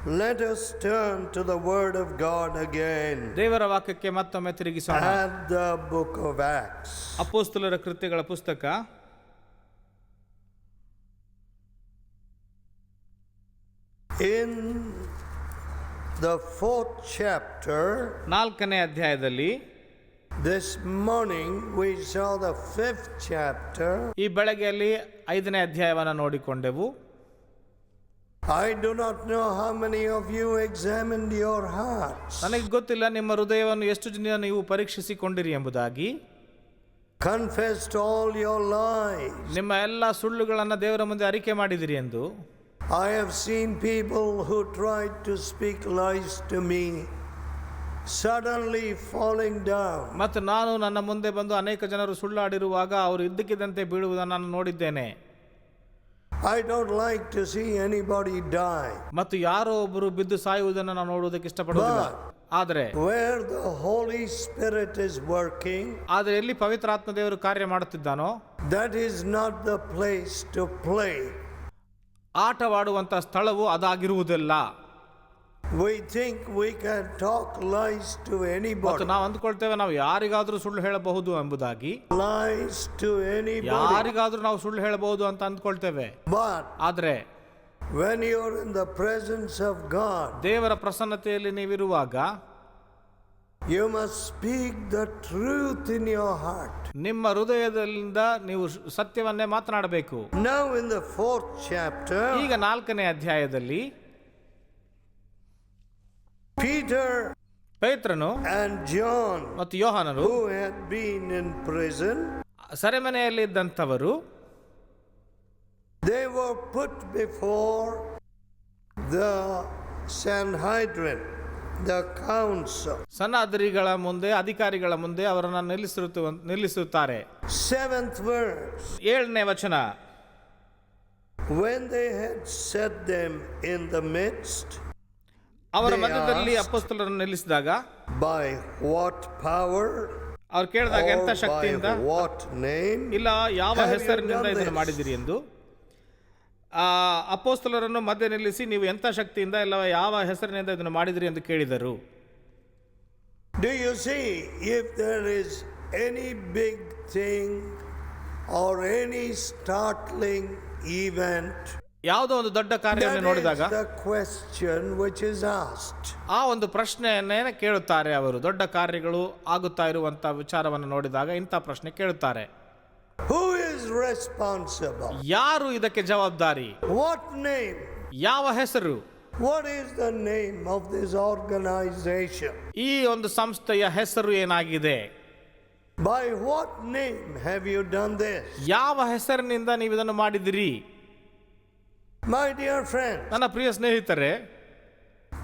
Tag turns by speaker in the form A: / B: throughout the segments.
A: Let us turn to the Word of God again.
B: ದೇವರ ವಾಕ್ಯಕ್ಕೆ ಮತ್ತೊಮ್ಮೆ ತಿರುಗಿಸೋಣ.
A: At the book of Acts.
B: ಅಪೊಸ್ತಲರ ಕೃತ್ಯಗಳ ಪುಸ್ತಕ
A: In the 4th chapter,
B: 4ನೇ ಅಧ್ಯಾಯದಲ್ಲಿ,
A: this morning we saw the 5th chapter.
B: ಈ ಬೆಳಗ್ಗೆಯಲ್ಲಿ 5ನೇ ಅಧ್ಯಾಯವನ್ನು ನೋಡಿಕೊಂಡೆವು.
A: I do not know how many of you examined your hearts.
B: ನನಗೆ ಗೊತ್ತಿಲ್ಲ ನಿಮ್ಮ ಹೃದಯವನ್ನು ಎಷ್ಟು ಜನ ನೀವು ಪರೀಕ್ಷಿಸಿಕೊಂಡಿರಿ ಎಂಬುದಾಗಿ.
A: Confessed all your lies.
B: ನಿಮ್ಮ ಎಲ್ಲ ಸುಳ್ಳುಗಳನ್ನು ದೇವರ ಮುಂದೆ ಅರಿಕೆ ಮಾಡಿದಿರಿ ಎಂದು.
A: I have seen people who tried to speak lies to me suddenly falling down.
B: ಮತ್ತು ನಾನು ನನ್ನ ಮುಂದೆ ಬಂದು ಅನೇಕ ಜನರು ಸುಳ್ಳಾಡಿರುವಾಗ ಅವರು ಇದ್ದಕ್ಕಿದ್ದಂತೆ ಬೀಳುವುದನ್ನು ನಾನು ನೋಡಿದ್ದೇನೆ.
A: I don't like to see anybody die.
B: ಮತ್ತು ಯಾರೋ ಒಬ್ಬರು ಬಿದ್ದು ಸಾಯುವುದನ್ನು ನಾನು ನೋಡುವುದಕ್ಕೆ ಇಷ್ಟಪಡುವುದಿಲ್ಲ. ಆದರೆ
A: where the Holy Spirit is working,
B: ಆದರೆ ಎಲ್ಲಿ ಪವಿತ್ರಾತ್ಮ ದೇವರು ಕಾರ್ಯ ಮಾಡುತ್ತಿದ್ದಾನೋ,
A: that is not the place to play.
B: ಆಟವಾಡುವಂಥ ಸ್ಥಳವು ಅದಾಗಿರುವುದಿಲ್ಲ.
A: We think we can talk lies to anybody.
B: ಮತ್ತು ನಾವು ಅಂದುಕೊಳ್ತೇವೆ ನಾವು ಯಾರಿಗಾದರೂ ಸುಳ್ಳು ಹೇಳಬಹುದು ಎಂಬುದಾಗಿ.
A: Lies to anybody.
B: ಯಾರಿಗಾದರೂ ನಾವು ಸುಳ್ಳು ಹೇಳಬಹುದು ಅಂತ ಅಂದುಕೊಳ್ತೇವೆ. ಆದರೆ
A: when you are in the presence of God,
B: ದೇವರ ಪ್ರಸನ್ನತೆಯಲ್ಲಿ ನೀವಿರುವಾಗ,
A: you must speak the truth in your heart.
B: ನಿಮ್ಮ ಹೃದಯದಿಂದ ನೀವು ಸತ್ಯವನ್ನೇ ಮಾತನಾಡಬೇಕು.
A: Now in the 4th chapter,
B: ಈಗ 4ನೇ ಅಧ್ಯಾಯದಲ್ಲಿ ಪೇತ್ರನು
A: and John,
B: ಮತ್ತು ಯೋಹಾನರು,
A: who had been in prison,
B: ಸೆರೆಮನೆಯಲ್ಲಿ ಇದ್ದಂಥವರು,
A: they were put before the Sanhedrin, the council.
B: ಸನ್ನಾಧರಿಗಳ ಮುಂದೆ, ಅಧಿಕಾರಿಗಳ ಮುಂದೆ ಅವರನ್ನು ನಿಲ್ಲಿಸುತ್ತಾರೆ.
A: 7th verse.
B: 7ನೇ ವಚನ.
A: When they had set them in the midst,
B: ಅವರ ಮಧ್ಯದಲ್ಲಿ ಅಪೊಸ್ತಲರನ್ನು ನಿಲ್ಲಿಸಿದಾಗ,
A: by what power,
B: ಅವ್ರು ಕೇಳಿದಾಗ ಎಂಥ ಶಕ್ತಿಯಿಂದ,
A: what name,
B: ಇಲ್ಲ ಯಾವ ಹೆಸರಿನಿಂದ ಇದನ್ನು ಮಾಡಿದಿರಿ ಎಂದು. ಅಪೊಸ್ತಲರನ್ನು ಮಧ್ಯೆ ನಿಲ್ಲಿಸಿ ನೀವು ಎಂಥ ಶಕ್ತಿಯಿಂದ ಇಲ್ಲ ಯಾವ ಹೆಸರಿನಿಂದ ಇದನ್ನು ಮಾಡಿದಿರಿ ಎಂದು ಕೇಳಿದರು.
A: Do you see, if there is any big thing or any startling event,
B: ಯಾವುದೋ ಒಂದು ದೊಡ್ಡ ಕಾರ್ಯವನ್ನು ನೋಡಿದಾಗ
A: that is the question which is asked.
B: ಆ ಒಂದು ಪ್ರಶ್ನೆಯನ್ನೇ ಕೇಳುತ್ತಾರೆ ಅವರು. ದೊಡ್ಡ ಕಾರ್ಯಗಳು ಆಗುತ್ತಾ ಇರುವಂತ ವಿಚಾರವನ್ನು ನೋಡಿದಾಗ ಇಂಥ ಪ್ರಶ್ನೆ ಕೇಳುತ್ತಾರೆ.
A: Who is responsible?
B: ಯಾರು ಇದಕ್ಕೆ ಜವಾಬ್ದಾರಿ?
A: What name?
B: ಯಾವ ಹೆಸರು?
A: What is the name of this organization?
B: ಈ ಒಂದು ಸಂಸ್ಥೆಯ ಹೆಸರು ಏನಾಗಿದೆ?
A: By what name have you done this?
B: ಯಾವ ಹೆಸರಿನಿಂದ ನೀವು ಇದನ್ನು ಮಾಡಿದಿರಿ?
A: My dear friend,
B: ನನ್ನ ಪ್ರಿಯ ಸ್ನೇಹಿತರೆ,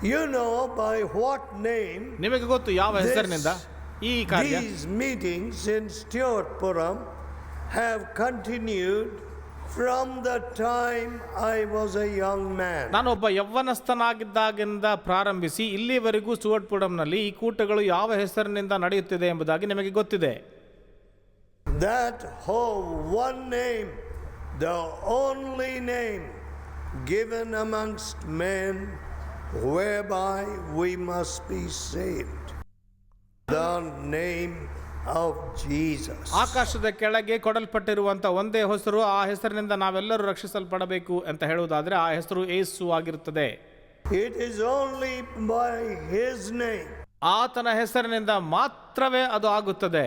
A: you know by what name
B: ನಿಮಗೆ ಗೊತ್ತು ಯಾವ ಹೆಸರಿನಿಂದ ಈ ಕಾರ್ಯ.
A: these meetings in Stewartpuram have continued from the time I was a young man.
B: ನಾನೊಬ್ಬ ಯೌವನಸ್ಥನಾಗಿದ್ದಾಗಿಂದ ಪ್ರಾರಂಭಿಸಿ ಇಲ್ಲಿವರೆಗೂ ಸ್ಟುವರ್ಟ್ಪುರಂನಲ್ಲಿ ಈ ಕೂಟಗಳು ಯಾವ ಹೆಸರಿನಿಂದ ನಡೆಯುತ್ತಿದೆ ಎಂಬುದಾಗಿ ನಿಮಗೆ ಗೊತ್ತಿದೆ.
A: That whole one name, the only name given amongst men whereby we must be saved, the name of Jesus.
B: ಆಕಾಶದ ಕೆಳಗೆ ಕೊಡಲ್ಪಟ್ಟಿರುವಂತ ಒಂದೇ ಹೆಸರು, ಆ ಹೆಸರಿನಿಂದ ನಾವೆಲ್ಲರೂ ರಕ್ಷಿಸಲ್ಪಡಬೇಕು ಅಂತ ಹೇಳುವುದಾದ್ರೆ ಆ ಹೆಸರು ಯೇಸು ಆಗಿರುತ್ತದೆ.
A: It is only by his name.
B: ಆತನ ಹೆಸರಿನಿಂದ ಮಾತ್ರವೇ ಅದು ಆಗುತ್ತದೆ.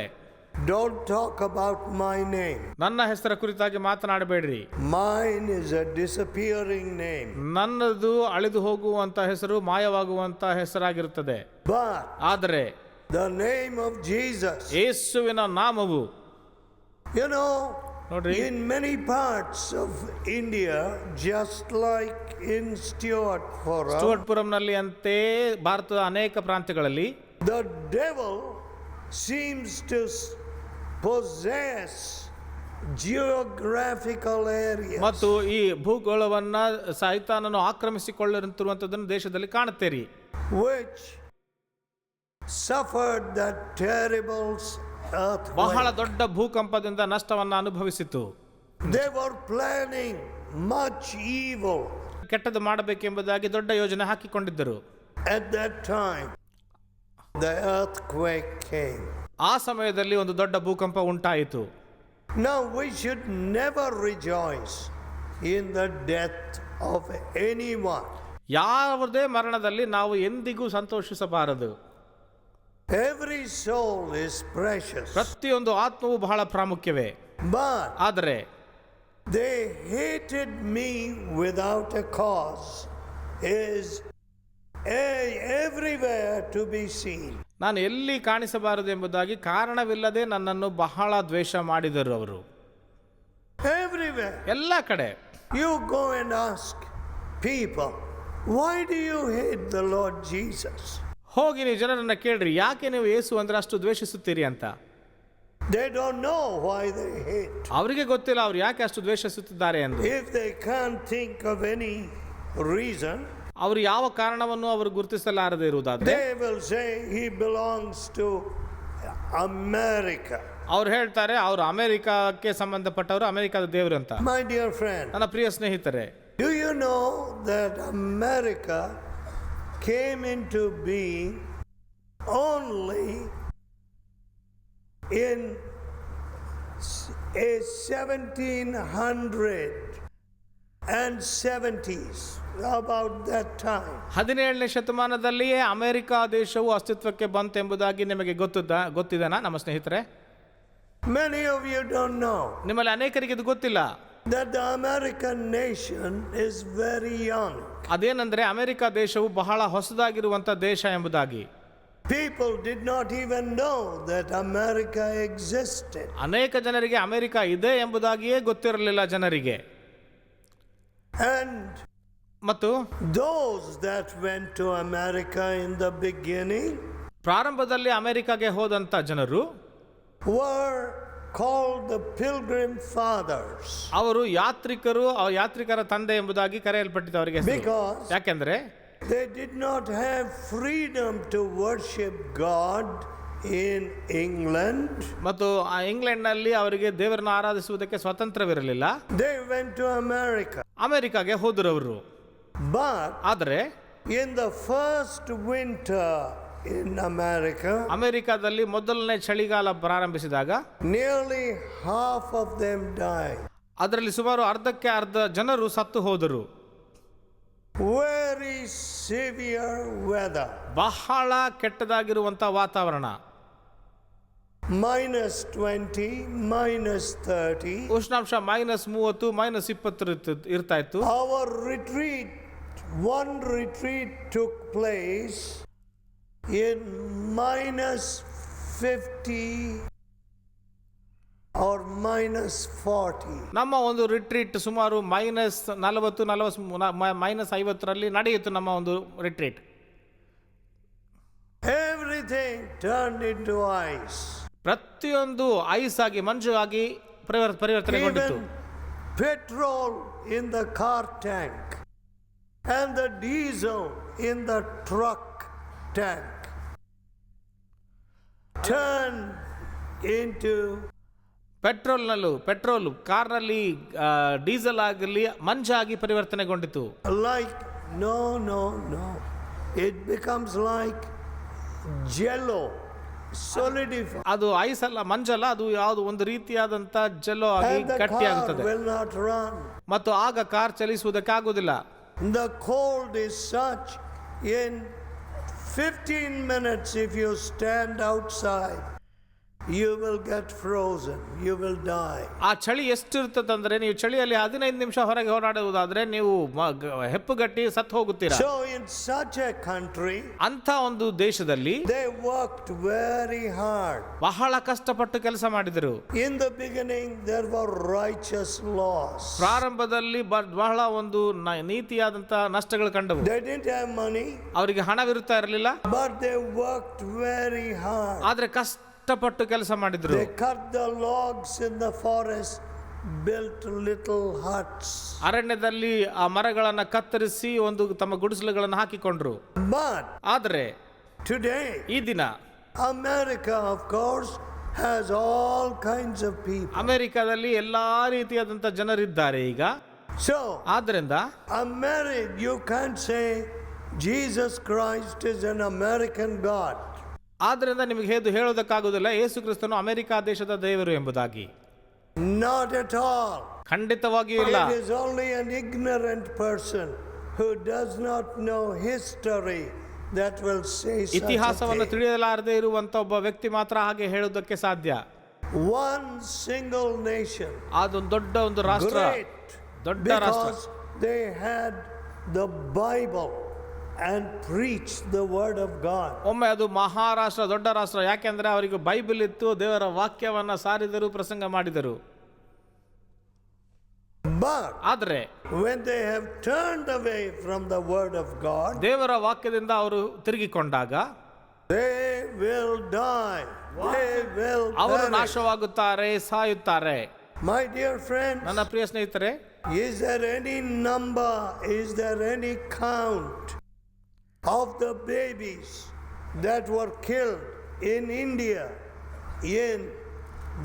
A: Don't talk about my name.
B: ನನ್ನ ಹೆಸರ ಕುರಿತಾಗಿ ಮಾತನಾಡಬೇಡ್ರಿ.
A: Mine is a disappearing name.
B: ನನ್ನದು ಅಳಿದು ಹೋಗುವಂತ ಹೆಸರು, ಮಾಯವಾಗುವಂತ ಹೆಸರಾಗಿರುತ್ತದೆ.
A: But
B: ಆದರೆ
A: the name of Jesus,
B: ಯೇಸುವಿನ ನಾಮವು,
A: you know,
B: ನೋಡ್ರಿ,
A: in many parts of India, just like in
B: ಸ್ಟುವರ್ಟ್ಪುರಂನಲ್ಲಿ ಅಂತೆ ಭಾರತದ ಅನೇಕ ಪ್ರಾಂತ್ಯಗಳಲ್ಲಿ
A: the devil seems to possess geographical areas.
B: ಮತ್ತು ಈ ಭೂಗೋಳವನ್ನ ಸೈತಾನನು ಆಕ್ರಮಿಸಿಕೊಳ್ಳುತ್ತಿರುವಂತದ್ದನ್ನು ದೇಶದಲ್ಲಿ ಕಾಣುತ್ತೀರಿ.
A: Which suffered that terrible earthquake.
B: ಬಹಳ ದೊಡ್ಡ ಭೂಕಂಪದಿಂದ ನಷ್ಟವನ್ನು ಅನುಭವಿಸಿತು.
A: They were planning much evil
B: ಕೆಟ್ಟದ್ದು ಮಾಡಬೇಕೆಂಬುದಾಗಿ ದೊಡ್ಡ ಯೋಜನೆ ಹಾಕಿಕೊಂಡಿದ್ದರು.
A: At that time, the earthquake came.
B: ಆ ಸಮಯದಲ್ಲಿ ಒಂದು ದೊಡ್ಡ ಭೂಕಂಪ ಉಂಟಾಯಿತು.
A: Now we should never rejoice in the death of anyone.
B: ಯಾವುದೇ ಮರಣದಲ್ಲಿ ನಾವು ಎಂದಿಗೂ ಸಂತೋಷಿಸಬಾರದು.
A: Every soul is precious.
B: ಪ್ರತಿಯೊಂದು ಆತ್ಮವು ಬಹಳ ಪ್ರಾಮುಖ್ಯವೇ.
A: But
B: ಆದರೆ
A: they hated me without a cause is everywhere to be seen.
B: ನಾನು ಎಲ್ಲಿ ಕಾಣಿಸಬಾರದು ಎಂಬುದಾಗಿ ಕಾರಣವಿಲ್ಲದೆ ನನ್ನನ್ನು ಬಹಳ ದ್ವೇಷ ಮಾಡಿದರು ಅವರು.
A: Everywhere.
B: ಎಲ್ಲ ಕಡೆ.
A: You go and ask people, why do you hate the Lord Jesus?
B: ಹೋಗಿ ನೀವು ಜನರನ್ನ ಕೇಳ್ರಿ, ಯಾಕೆ ನೀವು ಯೇಸು ಅಂದ್ರೆ ಅಷ್ಟು ದ್ವೇಷಿಸುತ್ತೀರಿ ಅಂತ.
A: They don't know why they hate.
B: ಅವರಿಗೆ ಗೊತ್ತಿಲ್ಲ ಅವ್ರು ಯಾಕೆ ಅಷ್ಟು ದ್ವೇಷಿಸುತ್ತಿದ್ದಾರೆ ಎಂದು.
A: If they can't think of any reason,
B: ಅವರು ಯಾವ ಕಾರಣವನ್ನು ಅವರು ಗುರುತಿಸಲಾರದೆ ಇರುವುದಾದ್ರೆ
A: they will say he belongs to America.
B: ಅವ್ರು ಹೇಳ್ತಾರೆ ಅವರು ಅಮೆರಿಕಕ್ಕೆ ಸಂಬಂಧಪಟ್ಟವರು, ಅಮೆರಿಕದ ದೇವರು ಅಂತ.
A: My dear friend,
B: ನನ್ನ ಪ್ರಿಯ ಸ್ನೇಹಿತರೆ,
A: do you know that America came into being only in 1770s, about that time.
B: 17ನೇ ಶತಮಾನದಲ್ಲಿಯೇ ಅಮೆರಿಕ ದೇಶವು ಅಸ್ತಿತ್ವಕ್ಕೆ ಬಂತೆಂಬುದಾಗಿ ನಿಮಗೆ ಗೊತ್ತಿದೆನಾ ನಮ್ಮ ಸ್ನೇಹಿತರೆ?
A: Many of you don't know
B: ನಿಮ್ಮಲ್ಲಿ ಅನೇಕರಿಗೆ ಇದು ಗೊತ್ತಿಲ್ಲ.
A: that the American nation is very young.
B: ಅದೇನೆಂದರೆ ಅಮೆರಿಕ ದೇಶವು ಬಹಳ ಹೊಸದಾಗಿರುವಂಥ ದೇಶ ಎಂಬುದಾಗಿ.
A: People did not even know that America existed.
B: ಅನೇಕ ಜನರಿಗೆ ಅಮೆರಿಕ ಇದೆ ಎಂಬುದಾಗಿಯೇ ಗೊತ್ತಿರಲಿಲ್ಲ ಜನರಿಗೆ.
A: And
B: ಮತ್ತು
A: those that went to America in the beginning
B: ಪ್ರಾರಂಭದಲ್ಲಿ ಅಮೆರಿಕಾಗೆ ಹೋದಂಥ ಜನರು
A: were called the Pilgrim Fathers.
B: ಅವರು ಯಾತ್ರಿಕರ ತಂದೆ ಎಂಬುದಾಗಿ ಕರೆಯಲ್ಪಟ್ಟಿದ್ದು ಅವರಿಗೆ.
A: Because
B: ಯಾಕೆಂದ್ರೆ
A: they did not have freedom to worship God in England.
B: ಮತ್ತು ಆ ಇಂಗ್ಲೆಂಡ್ನಲ್ಲಿ ಅವರಿಗೆ ದೇವರನ್ನು ಆರಾಧಿಸುವುದಕ್ಕೆ ಸ್ವಾತಂತ್ರ್ಯವಿರಲಿಲ್ಲ.
A: They went to America.
B: ಅಮೆರಿಕಾಗೆ ಹೋದರು ಅವರು.
A: But
B: ಆದರೆ
A: in the first winter in America,
B: ಅಮೆರಿಕಾದಲ್ಲಿ ಮೊದಲನೇ ಚಳಿಗಾಲ ಪ್ರಾರಂಭಿಸಿದಾಗ
A: nearly half of them died.
B: ಅದರಲ್ಲಿ ಸುಮಾರು ಅರ್ಧಕ್ಕೆ ಅರ್ಧ ಜನರು ಸತ್ತು ಹೋದರು.
A: Very severe weather.
B: ಬಹಳ ಕೆಟ್ಟದಾಗಿರುವಂಥ ವಾತಾವರಣ.
A: -20, -30.
B: ಉಷ್ಣಾಂಶ -30, -20 ಇರ್ತಾ ಇತ್ತು.
A: One retreat took place in -50 or -40.
B: ನಮ್ಮ ಒಂದು ರಿಟ್ರೀಟ್ ಸುಮಾರು -50 ನಡೆಯಿತು. ನಮ್ಮ ಒಂದು retreat
A: Everything turned into ice.
B: ಪ್ರತಿಯೊಂದು ಐಸ್ ಆಗಿ, ಮಂಜು ಆಗಿ ಪರಿವರ್ತನೆಗೊಂಡಿತು.
A: Even petrol in the car tank and the diesel in the truck tank turned into petrol ಕಾರ್ನಲ್ಲಿ ಡೀಸೆಲ್ ಆಗಲಿ ಮಂಜಾಗಿ ಪರಿವರ್ತನೆಗೊಂಡಿತು. like no it becomes like jello, solidified.
B: ಅದು ಐಸ್ ಅಲ್ಲ, ಮಂಜಲ್ಲ, ಅದು ಯಾವುದು ಒಂದು ರೀತಿಯಾದಂಥ ಜೆಲ್ಲೋ ಆಗಿ ಗಟ್ಟಿಯಾಗುತ್ತದೆ.
A: will not run.
B: ಮತ್ತು ಆಗ ಕಾರ್ ಚಲಿಸುವುದಕ್ಕೆ ಆಗುವುದಿಲ್ಲ.
A: The cold is such, in 15 minutes if you stand outside you will get frozen, you will die.
B: ಆ ಚಳಿ ಎಷ್ಟಿರ್ತದಂದ್ರೆ ನೀವು ಚಳಿಯಲ್ಲಿ 15 ನಿಮಿಷ ಹೊರಗೆ ಹೋರಾಡುವುದಾದ್ರೆ ನೀವು ಹೆಪ್ಪುಗಟ್ಟಿ ಸತ್ತು ಹೋಗುತ್ತೀರಾ.
A: So in such a country,
B: ಅಂತ ಒಂದು ದೇಶದಲ್ಲಿ
A: they worked very hard.
B: ಬಹಳ ಕಷ್ಟಪಟ್ಟು ಕೆಲಸ ಮಾಡಿದರು.
A: In the beginning there were righteous laws.
B: ಪ್ರಾರಂಭದಲ್ಲಿ ಬಹಳ ಒಂದು ನೀತಿಯಾದಂತ ನಷ್ಟಗಳು ಕಂಡವು.
A: They didn't have money,
B: ಅವರಿಗೆ ಹಣವಿರುತ್ತಾ ಇರಲಿಲ್ಲ,
A: but they worked very hard.
B: ಆದ್ರೆ ಕಷ್ಟಪಟ್ಟು ಕೆಲಸ ಮಾಡಿದ್ರು.
A: They cut the logs in the forest, built little huts.
B: ಅರಣ್ಯದಲ್ಲಿ ಆ ಮರಗಳನ್ನು ಕತ್ತರಿಸಿ ಒಂದು ತಮ್ಮ ಗುಡಿಸಲುಗಳನ್ನು ಹಾಕಿಕೊಂಡ್ರು.
A: But
B: ಆದರೆ
A: today
B: ಈ ದಿನ
A: America of course has all kinds of people.
B: ಅಮೆರಿಕದಲ್ಲಿ ಎಲ್ಲಾ ರೀತಿಯಾದಂತ ಜನರಿದ್ದಾರೆ. ಈಗ
A: So,
B: ಆದ್ದರಿಂದ
A: you can't say Jesus Christ is an American God.
B: ಆದ್ದರಿಂದ ನಿಮಗೆ ಹೇಳೋದಕ್ಕಾಗುವುದಿಲ್ಲ ಯೇಸು ಕ್ರಿಸ್ತನು ಅಮೆರಿಕ ದೇಶದ ದೇವರು ಎಂಬುದಾಗಿ.
A: Not at all.
B: ಖಂಡಿತವಾಗಿಯೂ ಇಲ್ಲ.
A: It is only an ignorant person who does not know history that will say such a
B: ಇತಿಹಾಸವನ್ನು
A: thing.
B: ತಿಳಿಯಲಾರದೆ ಇರುವಂತ ಒಬ್ಬ ವ್ಯಕ್ತಿ ಮಾತ್ರ ಹಾಗೆ ಹೇಳೋದಕ್ಕೆ ಸಾಧ್ಯ.
A: One single nation,
B: ಅದೊಂದು ದೊಡ್ಡ ರಾಷ್ಟ್ರ,
A: great,
B: ದೊಡ್ಡ ರಾಷ್ಟ್ರ.
A: because they had the Bible and preached the word of God.
B: ಒಮ್ಮೆ ಅದು ಮಹಾರಾಷ್ಟ್ರ, ದೊಡ್ಡ ರಾಷ್ಟ್ರ. ಯಾಕೆಂದ್ರೆ ಅವರಿಗೆ ಬೈಬಲ್ ಇತ್ತು, ದೇವರ ವಾಕ್ಯವನ್ನ ಸಾರಿದರು, ಪ್ರಸಂಗ ಮಾಡಿದರು.
A: But
B: ಆದರೆ
A: when they have turned away from the word of God,
B: ದೇವರ ವಾಕ್ಯದಿಂದ ಅವರು ತಿರುಗಿಕೊಂಡಾಗ
A: they will die. They will
B: ಅವರು
A: perish.
B: ನಾಶವಾಗುತ್ತಾರೆ, ಸಾಯುತ್ತಾರೆ.
A: My dear friends,
B: ನನ್ನ ಪ್ರಿಯ ಸ್ನೇಹಿತರೆ,
A: is there any number, is there any count of the babies that were killed in India in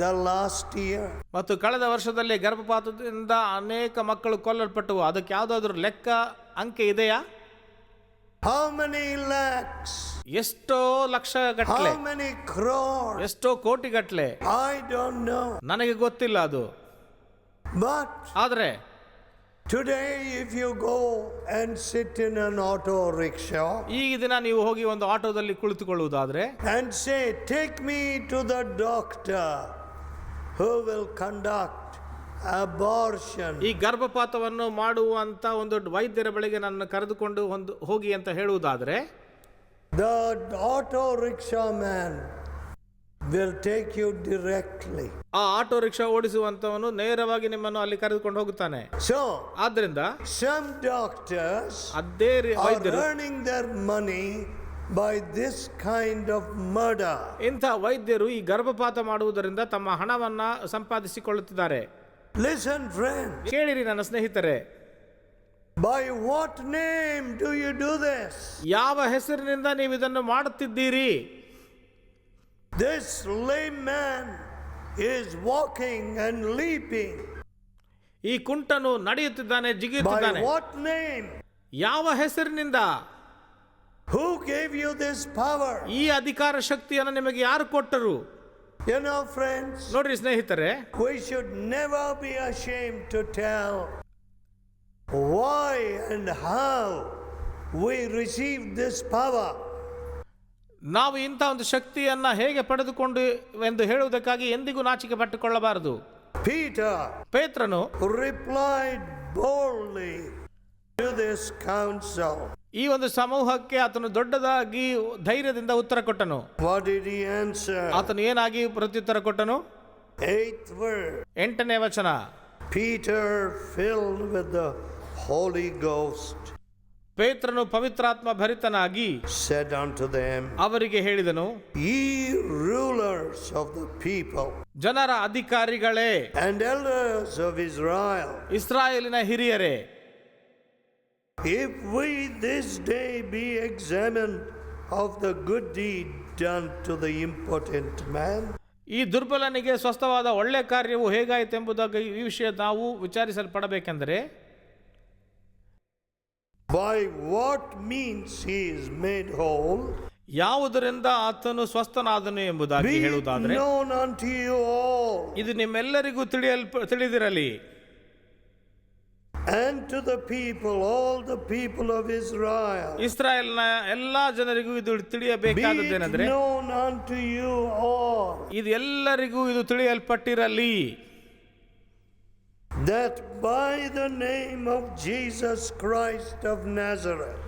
A: the last year?
B: ಮತ್ತು ಕಳೆದ ವರ್ಷದಲ್ಲಿ ಗರ್ಭಪಾತದಿಂದ ಅನೇಕ ಮಕ್ಕಳು ಕೊಲ್ಲಲ್ಪಟ್ಟವು. ಅದಕ್ಕೆ ಯಾವುದಾದ್ರೂ ಲೆಕ್ಕ, ಅಂಕೆ ಇದೆಯಾ?
A: How many lakhs?
B: ಎಷ್ಟೋ ಲಕ್ಷ ಗಟ್ಟಲೆ,
A: How many crores?
B: ಎಷ್ಟೋ ಕೋಟಿ ಗಟ್ಟಲೆ,
A: I don't know.
B: ನನಗೆ ಗೊತ್ತಿಲ್ಲ ಅದು.
A: But
B: ಆದರೆ
A: today if you go and sit in an auto rickshaw
B: ಈ ದಿನ ನೀವು ಹೋಗಿ ಒಂದು ಆಟೋದಲ್ಲಿ ಕುಳಿತುಕೊಳ್ಳುವುದಾದ್ರೆ
A: and say, take me to the doctor who will conduct abortion,
B: ಈ ಗರ್ಭಪಾತವನ್ನು ಮಾಡುವಂತ ಒಂದು ವೈದ್ಯರ ಬಳಿಗೆ ನನ್ನ ಕರೆದುಕೊಂಡು ಹೋಗಿ ಅಂತ ಹೇಳುವುದಾದ್ರೆ,
A: the auto rickshaw man will take you directly.
B: ಆ ಆಟೋ ರಿಕ್ಷಾ ಓಡಿಸುವಂತವನು ನೇರವಾಗಿ ನಿಮ್ಮನ್ನು ಅಲ್ಲಿ ಕರೆದುಕೊಂಡು ಹೋಗುತ್ತಾನೆ.
A: So
B: ಆದ್ರಿಂದ
A: some doctors
B: ಅದೇ
A: are
B: ವೈದ್ಯರು
A: earning their money by this kind of murder.
B: ಇಂಥ ವೈದ್ಯರು ಈ ಗರ್ಭಪಾತ ಮಾಡುವುದರಿಂದ ತಮ್ಮ ಹಣವನ್ನ ಸಂಪಾದಿಸಿಕೊಳ್ಳುತ್ತಿದ್ದಾರೆ.
A: Listen friends,
B: ಕೇಳಿರಿ ನನ್ನ ಸ್ನೇಹಿತರೆ,
A: by what name do you do this?
B: ಯಾವ ಹೆಸರಿನಿಂದ ನೀವು ಇದನ್ನು ಮಾಡುತ್ತಿದ್ದೀರಿ?
A: This lame man is walking and leaping.
B: ಈ ಕುಂಟನು ನಡೆಯುತ್ತಿದ್ದಾನೆ,
A: By
B: ಜಿಗಿಯುತ್ತಿದ್ದಾನೆ.
A: what name?
B: ಯಾವ ಹೆಸರಿನಿಂದ?
A: Who gave you this power?
B: ಈ ಅಧಿಕಾರ ಶಕ್ತಿಯನ್ನು ನಿಮಗೆ ಯಾರು ಕೊಟ್ಟರು?
A: You know friends,
B: ನೋಡ್ರಿ ಸ್ನೇಹಿತರೆ,
A: we should never be ashamed to tell why and how we received this power.
B: ನಾವು ಇಂಥ ಒಂದು ಶಕ್ತಿಯನ್ನ ಹೇಗೆ ಪಡೆದುಕೊಂಡು ಎಂದು ಹೇಳುವುದಕ್ಕಾಗಿ ಎಂದಿಗೂ ನಾಚಿಕೆ ಪಟ್ಟುಕೊಳ್ಳಬಾರದು.
A: Peter
B: ಪೇತ್ರನು
A: replied boldly to this council.
B: ಈ ಒಂದು ಸಮೂಹಕ್ಕೆ ಆತನು ದೊಡ್ಡದಾಗಿ ಧೈರ್ಯದಿಂದ ಉತ್ತರ ಕೊಟ್ಟನು.
A: What did he answer?
B: ಆತನು ಏನಾಗಿ ಪ್ರತ್ಯುತ್ತರ ಕೊಟ್ಟನು?
A: 8th verse.
B: 8ನೇ ವಚನ.
A: Peter, filled with the Holy Ghost,
B: ಪೇತ್ರನು ಪವಿತ್ರಾತ್ಮ ಭರಿತನಾಗಿ
A: said unto them,
B: ಅವರಿಗೆ ಹೇಳಿದನು,
A: ye rulers of the people
B: ಜನರ ಅಧಿಕಾರಿಗಳೇ
A: and elders of Israel,
B: ಇಸ್ರಾಯೇಲಿನ ಹಿರಿಯರೇ,
A: if we this day be examined of the good deed done to the impotent man,
B: ಈ ದುರ್ಬಲನಿಗೆ ಸ್ವಸ್ಥವಾದ ಒಳ್ಳೆ ಕಾರ್ಯವು ಹೇಗಾಯಿತು ಎಂಬುದಾಗಿ ಈ ವಿಷಯ ನಾವು ವಿಚಾರಿಸಲ್ಪಡಬೇಕೆಂದರೆ,
A: by what means he is made whole,
B: ಯಾವುದರಿಂದ ಆತನು ಸ್ವಸ್ಥನಾದನು ಎಂಬುದಾಗಿ
A: be it
B: ಹೇಳುವುದಾದ್ರೆ,
A: known unto you all,
B: ಇದು ನಿಮ್ಮೆಲ್ಲರಿಗೂ ತಿಳಿದಿರಲಿ.
A: and to the people, all the people of Israel,
B: ಇಸ್ರಾಯೇಲ್ನ ಎಲ್ಲಾ ಜನರಿಗೂ ಇದು
A: be it
B: ತಿಳಿಯಬೇಕಾದದ್ದೇನೆಂದ್ರೆ,
A: known unto you all,
B: ಇದು ಎಲ್ಲರಿಗೂ ಇದು ತಿಳಿಯಲ್ಪಟ್ಟಿರಲಿ,
A: that by the name of Jesus Christ of Nazareth,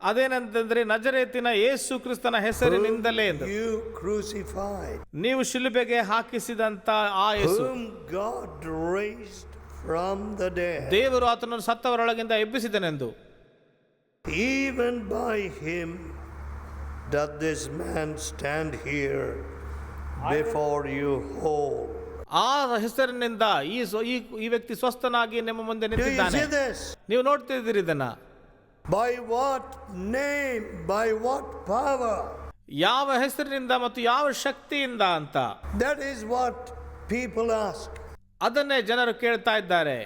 B: ಅದೇನಂತಂದ್ರೆ ನಜರೇತಿನ ಯೇಸು ಕ್ರಿಸ್ತನ ಹೆಸರಿನಿಂದಲೇ ಎಂದು,
A: you crucified,
B: ನೀವು ಶಿಲುಬೆಗೆ ಹಾಕಿಸಿದಂತ ಆ ಯೇಸು,
A: whom God raised from the dead,
B: ದೇವರು ಆತನನ್ನು ಸತ್ತವರೊಳಗಿಂದ ಎಬ್ಬಿಸಿದನೆಂದು,
A: even by him doth this man stand here before you whole.
B: ಆ ಹೆಸರಿನಿಂದ ಈ ವ್ಯಕ್ತಿ ಸ್ವಸ್ಥನಾಗಿ ನಿಮ್ಮ ಮುಂದೆ
A: Do you
B: ನಿಂತಿದ್ದಾನೆ.
A: see this?
B: ನೀವು ನೋಡ್ತಿದ್ದೀರಿ ಇದನ್ನ.
A: By what name, by what power?
B: ಯಾವ ಹೆಸರಿನಿಂದ ಮತ್ತು ಯಾವ ಶಕ್ತಿಯಿಂದ ಅಂತ.
A: That is what people ask.
B: ಅದನ್ನೇ ಜನರು ಕೇಳ್ತಾ ಇದ್ದಾರೆ.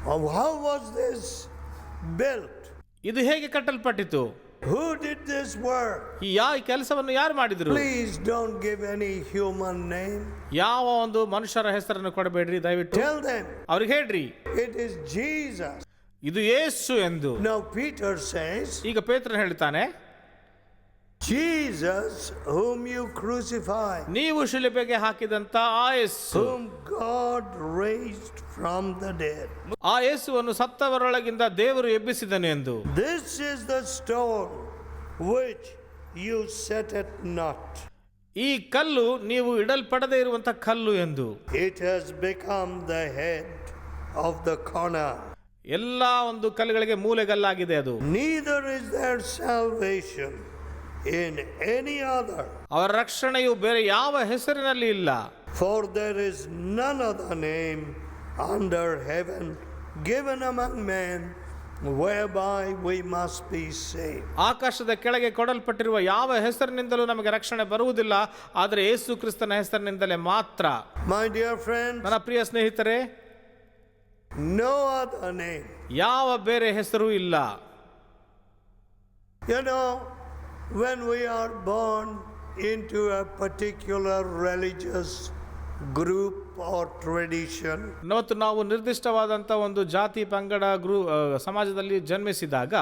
A: How was this built?
B: ಇದು ಹೇಗೆ ಕಟ್ಟಲ್ಪಟ್ಟಿತು?
A: Who did this work?
B: ಈ ಕೆಲಸವನ್ನು ಯಾರು ಮಾಡಿದ್ರು?
A: Please don't give any human name.
B: ಯಾವ ಒಂದು ಮನುಷ್ಯರ ಹೆಸರನ್ನು ಕೊಡಬೇಡ್ರಿ ದಯವಿಟ್ಟು.
A: Tell them.
B: ಅವ್ರಿಗೆ ಹೇಳ್ರಿ
A: It is Jesus.
B: ಇದು ಯೇಸು ಎಂದು.
A: Now Peter says,
B: ಈಗ ಪೇತ್ರನು ಹೇಳ್ತಾನೆ,
A: Jesus whom you crucified,
B: ನೀವು ಶಿಲುಬೆಗೆ ಹಾಕಿದಂತ ಆ ಯೇಸು,
A: whom God raised from the dead.
B: ಆ ಯೇಸುವನ್ನು ಸತ್ತವರೊಳಗಿಂದ ದೇವರು ಎಬ್ಬಿಸಿದನು ಎಂದು.
A: This is the stone which you set at naught.
B: ಈ ಕಲ್ಲು ನೀವು ಇಡಲ್ಪಡದೇ ಇರುವಂತ ಕಲ್ಲು ಎಂದು.
A: It has become the head of the corner.
B: ಎಲ್ಲ ಒಂದು ಕಲ್ಲುಗಳಿಗೆ ಮೂಲೆಗಲ್ಲಾಗಿದೆ ಅದು.
A: Neither is there salvation in any other.
B: ಅವರ ರಕ್ಷಣೆಯು ಬೇರೆ ಯಾವ ಹೆಸರಿನಲ್ಲಿ ಇಲ್ಲ.
A: For there is none other name under heaven given among men whereby we must be saved.
B: ಆಕಾಶದ ಕೆಳಗೆ ಕೊಡಲ್ಪಟ್ಟಿರುವ ಯಾವ ಹೆಸರಿನಿಂದಲೂ ನಮಗೆ ರಕ್ಷಣೆ ಬರುವುದಿಲ್ಲ, ಆದರೆ ಯೇಸು ಕ್ರಿಸ್ತನ ಹೆಸರಿನಿಂದಲೇ ಮಾತ್ರ.
A: My dear friends,
B: ನನ್ನ ಪ್ರಿಯ ಸ್ನೇಹಿತರೆ,
A: no other name.
B: ಯಾವ ಬೇರೆ ಹೆಸರು ಇಲ್ಲ.
A: You know, when we are born into a particular religious group or tradition,
B: ಮತ್ತು ನಾವು ನಿರ್ದಿಷ್ಟವಾದಂಥ ಒಂದು ಜಾತಿ ಪಂಗಡ ಸಮಾಜದಲ್ಲಿ ಜನ್ಮಿಸಿದಾಗ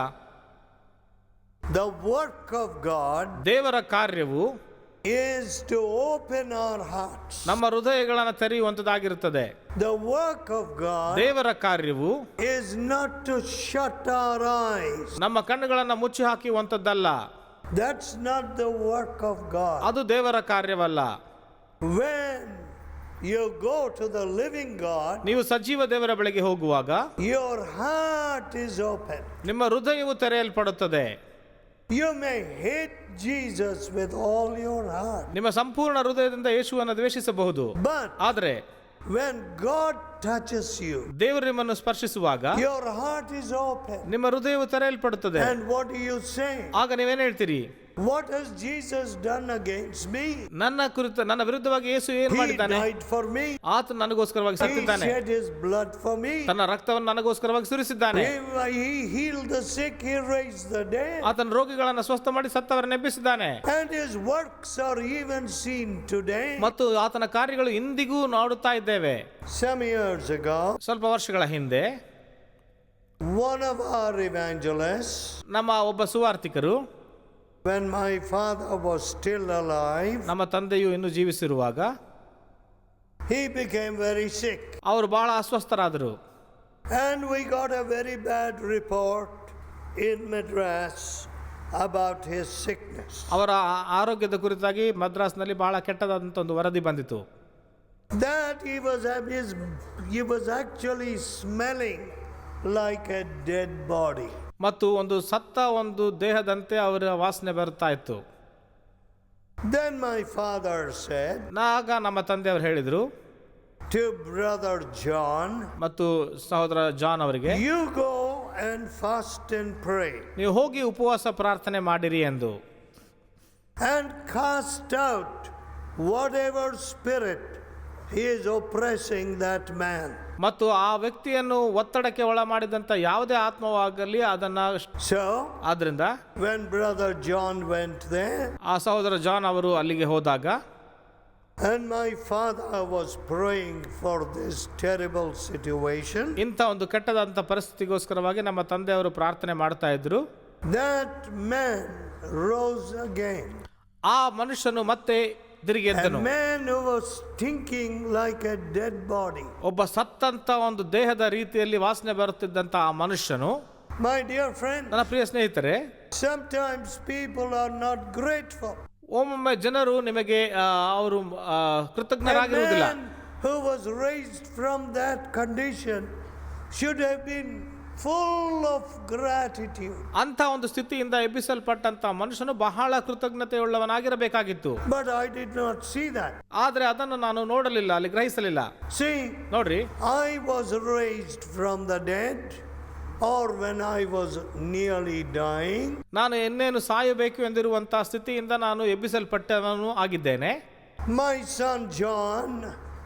A: the work of God
B: ದೇವರ ಕಾರ್ಯವು
A: is to open our hearts.
B: ನಮ್ಮ ಹೃದಯಗಳನ್ನು ತೆರೆಯುವಂಥದ್ದಾಗಿರುತ್ತದೆ.
A: The work of God
B: ದೇವರ ಕಾರ್ಯವು
A: is not to shut our eyes.
B: ನಮ್ಮ ಕಣ್ಣುಗಳನ್ನು ಮುಚ್ಚಿ ಹಾಕುವಂಥದ್ದಲ್ಲ.
A: That's not the work of God.
B: ಅದು ದೇವರ ಕಾರ್ಯವಲ್ಲ.
A: When you go to the living God,
B: ನೀವು ಸಜೀವ ದೇವರ ಬಳಿಗೆ ಹೋಗುವಾಗ
A: your heart is open.
B: ನಿಮ್ಮ ಹೃದಯವು ತೆರೆಯಲ್ಪಡುತ್ತದೆ.
A: You may hate Jesus with all your heart.
B: ನಿಮ್ಮ ಸಂಪೂರ್ಣ ಹೃದಯದಿಂದ ಯೇಸುವನ್ನು ದ್ವೇಷಿಸಬಹುದು.
A: But
B: ಆದರೆ
A: when God touches you,
B: ದೇವರು ನಿಮ್ಮನ್ನು ಸ್ಪರ್ಶಿಸುವಾಗ
A: your heart is open.
B: ನಿಮ್ಮ ಹೃದಯವು ತೆರೆಯಲ್ಪಡುತ್ತದೆ.
A: And what do you say?
B: ಆಗ ನೀವೇನು ಹೇಳ್ತೀರಿ?
A: What has Jesus done against me?
B: ನನ್ನ ವಿರುದ್ಧವಾಗಿ ಯೇಸು ಏನು
A: He
B: ಮಾಡಿದ್ದಾನೆ?
A: died for me.
B: ಆತ ನನಗೋಸ್ಕರವಾಗಿ
A: He
B: ಸತ್ತಿದ್ದಾನೆ.
A: shed his blood for me.
B: ತನ್ನ ರಕ್ತವನ್ನು ನನಗೋಸ್ಕರವಾಗಿ ಸುರಿಸಿದ್ದಾನೆ.
A: He healed the sick. He raised the dead.
B: ಆತನ ರೋಗಿಗಳನ್ನು ಸ್ವಸ್ಥ ಮಾಡಿ ಸತ್ತವರನ್ನು ಎಬ್ಬಿಸಿದ್ದಾನೆ.
A: And his works are even seen today.
B: ಮತ್ತು ಆತನ ಕಾರ್ಯಗಳು ಇಂದಿಗೂ ನೋಡುತ್ತಾ ಇದ್ದೇವೆ.
A: Some years ago,
B: ಸ್ವಲ್ಪ ವರ್ಷಗಳ ಹಿಂದೆ
A: one of our evangelists,
B: ನಮ್ಮ ಒಬ್ಬ ಸುವಾರ್ತಿಕರು,
A: when my father was still alive,
B: ನಮ್ಮ ತಂದೆಯು ಇನ್ನೂ ಜೀವಿಸಿರುವಾಗ
A: he became very sick.
B: ಅವರು ಬಹಳ ಅಸ್ವಸ್ಥರಾದರು.
A: And we got a very bad report in Madras about his sickness.
B: ಅವರ ಆರೋಗ್ಯದ ಕುರಿತಾಗಿ ಮದ್ರಾಸ್ನಲ್ಲಿ ಬಹಳ ಕೆಟ್ಟದಾದಂಥ ಒಂದು ವರದಿ ಬಂದಿತು.
A: That he was actually smelling like a dead body.
B: ಮತ್ತು ಒಂದು ಸತ್ತ ಒಂದು ದೇಹದಂತೆ ಅವರ ವಾಸನೆ ಬರ್ತಾ ಇತ್ತು.
A: Then my father said
B: ಆಗ ನಮ್ಮ ತಂದೆಯವರು ಹೇಳಿದರು
A: to brother John,
B: ಮತ್ತು ಸಹೋದರ ಜಾನ್ ಅವರಿಗೆ,
A: you go and fast and pray
B: ನೀವು ಹೋಗಿ ಉಪವಾಸ ಪ್ರಾರ್ಥನೆ ಮಾಡಿರಿ ಎಂದು,
A: and cast out whatever spirit is oppressing that man.
B: ಮತ್ತು ಆ ವ್ಯಕ್ತಿಯನ್ನು ಒತ್ತಡಕ್ಕೆ ಒಳ ಮಾಡಿದಂಥ ಯಾವುದೇ ಆತ್ಮವಾಗಲಿ ಅದನ್ನ.
A: So
B: ಆದ್ರಿಂದ
A: when brother John went there,
B: ಆ ಸಹೋದರ ಜಾನ್ ಅವರು ಅಲ್ಲಿಗೆ ಹೋದಾಗ,
A: and my father was praying for this terrible situation,
B: ಇಂಥ ಒಂದು ಕೆಟ್ಟದಂಥ ಪರಿಸ್ಥಿತಿಗೋಸ್ಕರವಾಗಿ ನಮ್ಮ ತಂದೆಯವರು ಪ್ರಾರ್ಥನೆ ಮಾಡ್ತಾ ಇದ್ರು.
A: that man rose again.
B: ಆ ಮನುಷ್ಯನು ಮತ್ತೆ ತಿರುಗಿ
A: A
B: ಎದ್ದನು.
A: man who was stinking like a dead body.
B: ಒಬ್ಬ ಸತ್ತಂತ ಒಂದು ದೇಹದ ರೀತಿಯಲ್ಲಿ ವಾಸನೆ ಬರುತ್ತಿದ್ದಂತ ಆ ಮನುಷ್ಯನು.
A: My dear friend,
B: ನನ್ನ ಪ್ರಿಯ ಸ್ನೇಹಿತರೆ,
A: sometimes people are not grateful.
B: ಒಮ್ಮೊಮ್ಮೆ ಜನರು ನಿಮಗೆ ಅವರು
A: A
B: ಕೃತಜ್ಞರಾಗಿರುವುದಿಲ್ಲ.
A: man who was raised from that condition should have been full of gratitude.
B: ಅಂತ ಒಂದು ಸ್ಥಿತಿಯಿಂದ ಎಬ್ಬಿಸಲ್ಪಟ್ಟಂತ ಮನುಷ್ಯನು ಬಹಳ ಕೃತಜ್ಞತೆಯುಳ್ಳವನಾಗಿರಬೇಕಾಗಿತ್ತು.
A: But I did not see that.
B: ಆದ್ರೆ ಅದನ್ನು ನಾನು ನೋಡಲಿಲ್ಲ, ಅಲ್ಲಿ ಗ್ರಹಿಸಲಿಲ್ಲ.
A: See,
B: ನೋಡ್ರಿ,
A: I was raised from the dead, or when I was nearly dying.
B: ನಾನು ಇನ್ನೇನು ಸಾಯಬೇಕು ಎಂದಿರುವಂತಹ ಸ್ಥಿತಿಯಿಂದ ನಾನು ಎಬ್ಬಿಸಲ್ಪಟ್ಟವನು ಆಗಿದ್ದೇನೆ.
A: My son John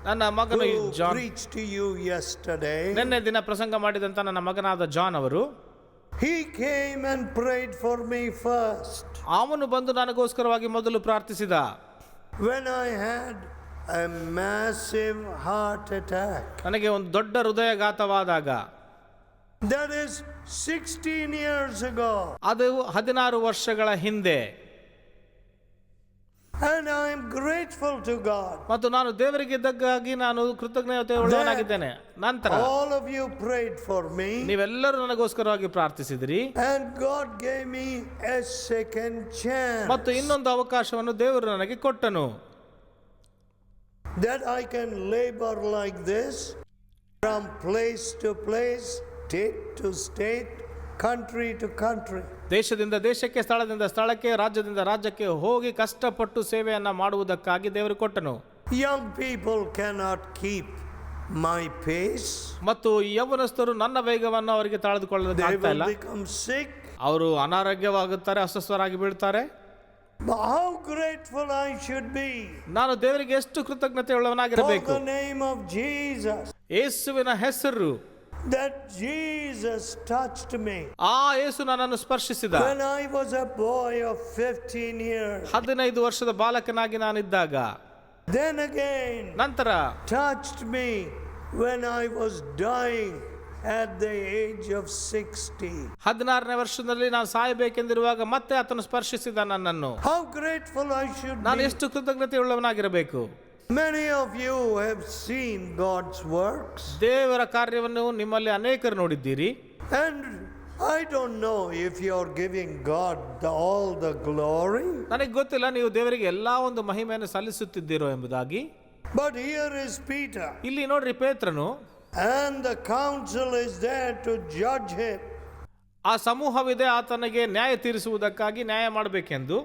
B: ನನ್ನ ಮಗನು
A: who
B: John
A: preached to you yesterday,
B: ನಿನ್ನೆ ದಿನ ಪ್ರಸಂಗ ಮಾಡಿದಂತ ನನ್ನ ಮಗನಾದ ಜಾನ್ ಅವರು,
A: he came and prayed for me first.
B: ಅವನು ಬಂದು ನನಗೋಸ್ಕರವಾಗಿ ಮೊದಲು ಪ್ರಾರ್ಥಿಸಿದ.
A: When I had a massive heart attack.
B: ನನಗೆ ಒಂದು ದೊಡ್ಡ ಹೃದಯಾಘಾತವಾದಾಗ,
A: that is 16 years ago.
B: ಅದು 16 ವರ್ಷಗಳ ಹಿಂದೆ.
A: And I am grateful to God.
B: ಮತ್ತು ನಾನು ದೇವರಿಗೆ ಇದ್ದಕ್ಕಾಗಿ ನಾನು ಕೃತಜ್ಞತೆ ಉಳ್ಳವನಾಗಿದ್ದೇನೆ. ನಂತರ
A: all of you prayed for me.
B: ನೀವೆಲ್ಲರೂ ನನಗೋಸ್ಕರವಾಗಿ ಪ್ರಾರ್ಥಿಸಿದ್ರಿ.
A: And God gave me a second chance.
B: ಮತ್ತು ಇನ್ನೊಂದು ಅವಕಾಶವನ್ನು ದೇವರು ನನಗೆ ಕೊಟ್ಟನು.
A: that I can labor like this from place to place, state to state, country to country.
B: ದೇಶದಿಂದ ದೇಶಕ್ಕೆ, ಸ್ಥಳದಿಂದ ಸ್ಥಳಕ್ಕೆ, ರಾಜ್ಯದಿಂದ ರಾಜ್ಯಕ್ಕೆ ಹೋಗಿ ಕಷ್ಟಪಟ್ಟು ಸೇವೆಯನ್ನ ಮಾಡುವುದಕ್ಕಾಗಿ ದೇವರು ಕೊಟ್ಟನು.
A: Young people cannot keep my pace.
B: ಮತ್ತು ಯೌವನಸ್ಥರು ನನ್ನ ವೇಗವನ್ನು ಅವರಿಗೆ ತಾಳೆದುಕೊಳ್ಳಲು ಆಗ್ತಾ ಇಲ್ಲ.
A: They will become sick.
B: ಅವರು ಅನಾರೋಗ್ಯವಾಗುತ್ತಾರೆ, ಅಸ್ವಸ್ಥರಾಗಿ ಬೀಳ್ತಾರೆ.
A: But how grateful I should be.
B: ನಾನು ದೇವರಿಗೆ ಎಷ್ಟು ಕೃತಜ್ಞತೆ ಉಳ್ಳವನಾಗಿರಬೇಕು.
A: For the name of Jesus.
B: ಯೇಸುವಿನ ಹೆಸರು,
A: that Jesus touched me.
B: ಆ ಯೇಸು ನನ್ನನ್ನು ಸ್ಪರ್ಶಿಸಿದ.
A: When I was a boy of 15 years.
B: 15 ವರ್ಷದ ಬಾಲಕನಾಗಿ ನಾನಿದ್ದಾಗ.
A: Then again.
B: ನಂತರ
A: touched me when I was dying at the age of 60.
B: 16ನೇ ವರ್ಷದಲ್ಲಿ ನಾನು ಸಾಯಬೇಕೆಂದಿರುವಾಗ ಮತ್ತೆ ಆತನು ಸ್ಪರ್ಶಿಸಿದ ನನ್ನನ್ನು.
A: How grateful I should
B: ನಾನು
A: be.
B: ಎಷ್ಟು ಕೃತಜ್ಞತೆ ಉಳ್ಳವನಾಗಿರಬೇಕು.
A: Many of you have seen God's works.
B: ದೇವರ ಕಾರ್ಯವನ್ನು ನಿಮ್ಮಲ್ಲಿ ಅನೇಕರು ನೋಡಿದ್ದೀರಿ.
A: And I don't know if you're giving God all the glory.
B: ನನಗೆ ಗೊತ್ತಿಲ್ಲ ನೀವು ದೇವರಿಗೆ ಎಲ್ಲಾ ಒಂದು ಮಹಿಮೆಯನ್ನು ಸಲ್ಲಿಸುತ್ತಿದ್ದೀರೋ ಎಂಬುದಾಗಿ.
A: But here is Peter.
B: ಇಲ್ಲಿ ನೋಡ್ರಿ, ಪೇತ್ರನು.
A: And the council is there to judge him.
B: ಆ ಸಮೂಹವಿದೆ ಆತನಿಗೆ ನ್ಯಾಯ ತೀರಿಸುವುದಕ್ಕಾಗಿ, ನ್ಯಾಯ ಮಾಡಬೇಕೆಂದು.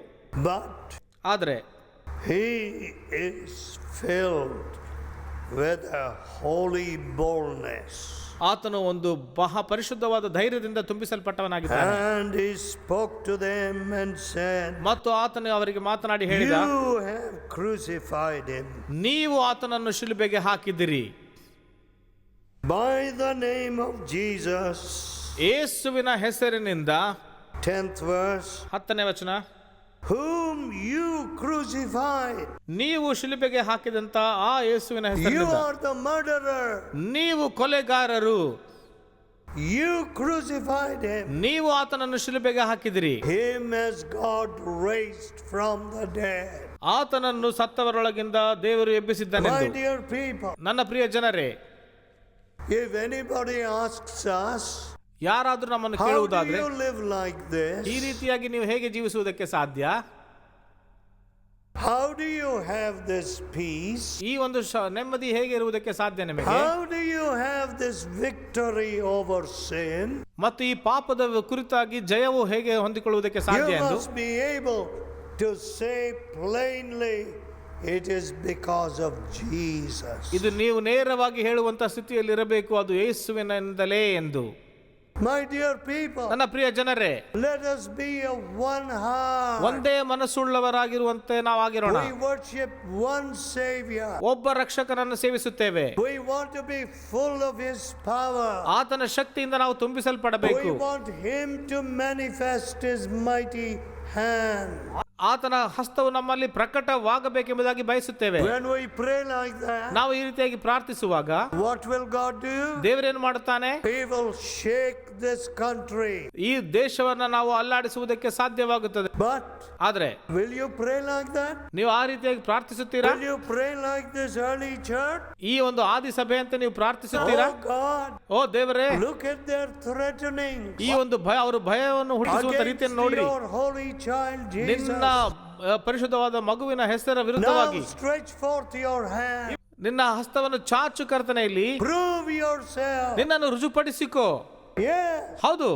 A: But
B: ಆದರೆ
A: he is filled with a holy boldness.
B: ಆತನು ಒಂದು ಪರಿಶುದ್ಧವಾದ ಧೈರ್ಯದಿಂದ ತುಂಬಿಸಲ್ಪಟ್ಟವನಾಗಿದ್ದಾನೆ.
A: And he spoke to them and said,
B: ಮತ್ತು ಆತನು ಅವರಿಗೆ ಮಾತನಾಡಿ ಹೇಳಿದ,
A: you have crucified him
B: ನೀವು ಆತನನ್ನು ಶಿಲುಬೆಗೆ ಹಾಕಿದಿರಿ.
A: by the name of Jesus.
B: ಯೇಸುವಿನ ಹೆಸರಿನಿಂದ.
A: 10th verse.
B: 10ನೇ ವಚನ.
A: whom you crucified.
B: ನೀವು ಶಿಲುಬೆಗೆ ಹಾಕಿದಂತ ಆ ಯೇಸುವಿನ
A: You
B: ಹೆಸರಿನಿಂದ.
A: are the murderer.
B: ನೀವು ಕೊಲೆಗಾರರು.
A: You crucified him.
B: ನೀವು ಆತನನ್ನು ಶಿಲುಬೆಗೆ ಹಾಕಿದಿರಿ.
A: Him has God raised from the dead.
B: ಆತನನ್ನು ಸತ್ತವರೊಳಗಿಂದ ದೇವರು ಎಬ್ಬಿಸಿದ್ದಾನೆಂದು.
A: My dear people,
B: ನನ್ನ ಪ್ರಿಯ ಜನರೇ,
A: if anybody asks us,
B: ಯಾರಾದ್ರೂ ನಮ್ಮನ್ನು
A: how do
B: ಕೇಳುವುದಾದ್ರೆ,
A: you live like this?
B: ಈ ರೀತಿಯಾಗಿ ನೀವು ಹೇಗೆ ಜೀವಿಸುವುದಕ್ಕೆ ಸಾಧ್ಯ?
A: How do you have this peace?
B: ಈ ಒಂದು ನೆಮ್ಮದಿ ಹೇಗೆ ಇರುವುದಕ್ಕೆ ಸಾಧ್ಯ ನಿಮಗೆ?
A: How do you have this victory over sin?
B: ಮತ್ತು ಈ ಪಾಪದ ಕುರಿತಾಗಿ ಜಯವು ಹೇಗೆ ಹೊಂದಿಕೊಳ್ಳುವುದಕ್ಕೆ ಸಾಧ್ಯ
A: You
B: ಎಂದು
A: must be able to say plainly, it is because of Jesus.
B: ಇದು ನೀವು ನೇರವಾಗಿ ಹೇಳುವಂತ ಸ್ಥಿತಿಯಲ್ಲಿ ಇರಬೇಕು, ಅದು ಯೇಸುವಿನಿಂದಲೇ ಎಂದು.
A: My dear people,
B: ನನ್ನ ಪ್ರಿಯ ಜನರೇ,
A: let us be of one heart.
B: ಒಂದೇ ಮನಸ್ಸುಳ್ಳವರಾಗಿರುವಂತೆ ನಾವಾಗಿರೋಣ.
A: We worship one Savior.
B: ಒಬ್ಬ ರಕ್ಷಕನನ್ನು ಸೇವಿಸುತ್ತೇವೆ.
A: We want to be full of His power.
B: ಆತನ ಶಕ್ತಿಯಿಂದ ನಾವು ತುಂಬಿಸಲ್ಪಡಬೇಕು.
A: We want Him to manifest His mighty hand.
B: ಆತನ ಹಸ್ತವು ನಮ್ಮಲ್ಲಿ ಪ್ರಕಟವಾಗಬೇಕೆಂಬುದಾಗಿ ಬಯಸುತ್ತೇವೆ.
A: When we pray like that,
B: ನಾವು ಈ ರೀತಿಯಾಗಿ ಪ್ರಾರ್ಥಿಸುವಾಗ
A: what will God do?
B: ದೇವರೇನು ಮಾಡುತ್ತಾನೆ?
A: He will shake this country.
B: ಈ ದೇಶವನ್ನ ನಾವು ಅಲ್ಲಾಡಿಸುವುದಕ್ಕೆ ಸಾಧ್ಯವಾಗುತ್ತದೆ.
A: But
B: ಆದ್ರೆ
A: will you pray like that?
B: ನೀವು ಆ ರೀತಿಯಾಗಿ ಪ್ರಾರ್ಥಿಸುತ್ತೀರಾ?
A: Will you pray like this early church?
B: ಈ ಒಂದು ಆದಿ ಸಭೆ ಅಂತ ನೀವು ಪ್ರಾರ್ಥಿಸುತ್ತೀರಾ?
A: Oh God,
B: ಓ ದೇವರೇ,
A: look at their threatening
B: ಈ ಒಂದು ಅವರು ಭಯವನ್ನು ಹುಟ್ಟಿಸುವಂತ
A: against
B: ರೀತಿಯನ್ನು ನೋಡ್ರಿ.
A: your holy child Jesus.
B: ನಿನ್ನ ಪರಿಶುದ್ಧವಾದ ಮಗುವಿನ ಹೆಸರ
A: Now
B: ವಿರುದ್ಧವಾಗಿ
A: stretch forth your hand.
B: ನಿನ್ನ ಹಸ್ತವನ್ನು ಚಾಚು ಕರ್ತನೆ, ಇಲ್ಲಿ
A: Prove yourself.
B: ನಿನ್ನನ್ನು ರುಜುಪಡಿಸಿಕೋ.
A: Yes,
B: ಹೌದು,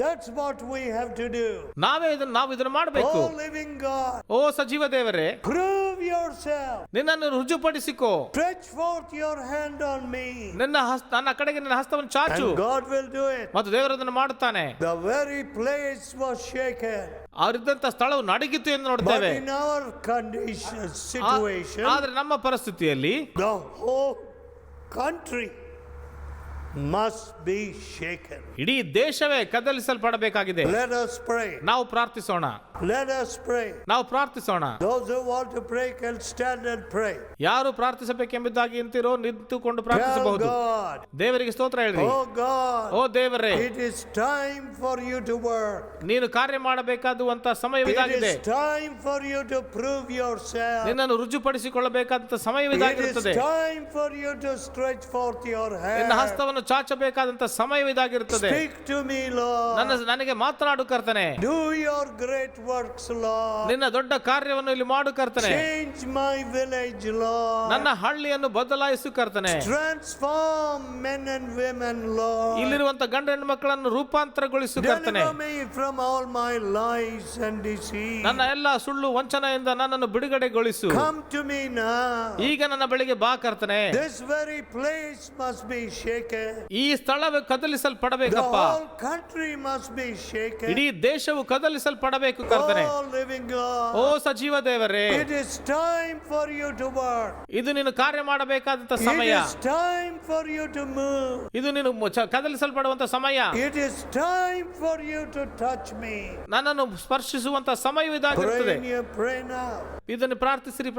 A: that's what we have to do.
B: ನಾವು ಇದನ್ನು ಮಾಡಬೇಕು.
A: Oh living God,
B: ಓ ಸಜೀವ ದೇವರೇ,
A: prove yourself.
B: ನಿನ್ನನ್ನು ರುಜುಪಡಿಸಿಕೋ.
A: Stretch forth your hand on me.
B: ನನ್ನ ಕಡೆಗೆ ನಿನ್ನ ಹಸ್ತವನ್ನು ಚಾಚು.
A: And God will do it.
B: ಮತ್ತು ದೇವರು ಅದನ್ನು ಮಾಡುತ್ತಾನೆ.
A: The very place was shaken.
B: ಅವರಿದ್ದಂತ ಸ್ಥಳವು ನಡುಗಿತು ಎಂದು
A: But
B: ನೋಡ್ತೇವೆ.
A: in our condition, situation,
B: ಆದ್ರೆ ನಮ್ಮ ಪರಿಸ್ಥಿತಿಯಲ್ಲಿ
A: the whole country must be shaken.
B: ಇಡೀ ದೇಶವೇ ಕದಲಿಸಲ್ಪಡಬೇಕಾಗಿದೆ.
A: Let us pray.
B: ನಾವು ಪ್ರಾರ್ಥಿಸೋಣ.
A: Let us pray.
B: ನಾವು ಪ್ರಾರ್ಥಿಸೋಣ.
A: Those who want to pray can stand and pray.
B: ಯಾರು ಪ್ರಾರ್ಥಿಸಬೇಕೆಂಬುದಾಗಿ ಅಂತಿರೋ ನಿಂತುಕೊಂಡು
A: Tell
B: ಪ್ರಾರ್ಥಿಸಬಹುದು.
A: God,
B: ದೇವರಿಗೆ ಸ್ತೋತ್ರ ಹೇಳ್ರಿ.
A: oh God,
B: ಓ ದೇವರೇ,
A: it is time for you to work.
B: ನೀನು ಕಾರ್ಯ ಮಾಡಬೇಕಾದುವಂತ
A: It
B: ಸಮಯವಿದಾಗಿದೆ.
A: is time for you to prove yourself.
B: ನಿನ್ನನ್ನು ರುಜುಪಡಿಸಿಕೊಳ್ಳಬೇಕಾದಂತ
A: It is
B: ಸಮಯವಿದಾಗಿರುತ್ತದೆ.
A: time for you to stretch forth your
B: ನಿನ್ನ
A: hand.
B: ಹಸ್ತವನ್ನು ಚಾಚಬೇಕಾದಂತ ಸಮಯವಿದಾಗಿರುತ್ತದೆ.
A: Speak to me, Lord.
B: ನನಗೆ ಮಾತನಾಡು ಕರ್ತನೆ.
A: Do your great works, Lord.
B: ನಿನ್ನ ದೊಡ್ಡ ಕಾರ್ಯವನ್ನು ಇಲ್ಲಿ ಮಾಡು ಕರ್ತನೆ.
A: Change my village, Lord.
B: ನನ್ನ ಹಳ್ಳಿಯನ್ನು ಬದಲಾಯಿಸು ಕರ್ತನೆ.
A: Transform men and women, Lord.
B: ಇಲ್ಲಿರುವಂತ ಗಂಡ ಹೆಣ್ಣು ಮಕ್ಕಳನ್ನು ರೂಪಾಂತರಗೊಳಿಸು ಕರ್ತನೆ.
A: Deliver me from all my lies and deceit.
B: ನನ್ನ ಎಲ್ಲ ಸುಳ್ಳು ವಂಚನೆಯಿಂದ ನನ್ನನ್ನು ಬಿಡುಗಡೆಗೊಳಿಸು.
A: Come to me now.
B: ಈಗ ನನ್ನ ಬಳಿಗೆ ಬಾ ಕರ್ತನೆ.
A: This very place must be shaken.
B: ಈ ಸ್ಥಳವೇ
A: The
B: ಕದಲಿಸಲ್ಪಡಬೇಕಪ್ಪ.
A: whole country must be shaken.
B: ಇಡೀ ದೇಶವು ಕದಲಿಸಲ್ಪಡಬೇಕು ಕರ್ತನೆ.
A: Oh, living God.
B: ಓ ಸಜೀವ ದೇವರೇ,
A: It is time for you to work.
B: ಇದು ನೀನು ಕಾರ್ಯ ಮಾಡಬೇಕಾದಂತ
A: It
B: ಸಮಯ.
A: is time for you to move.
B: ಇದು ನೀನು ಕದಲಿಸಲ್ಪಡುವಂತ ಸಮಯ.
A: It is time for you to touch me.
B: ನನ್ನನ್ನು ಸ್ಪರ್ಶಿಸುವಂತ ಸಮಯ
A: Pray
B: ಇದಾಗಿರುತ್ತದೆ.
A: in your pray now.
B: ಇದನ್ನು ಪ್ರಾರ್ಥಿಸಿರಿ.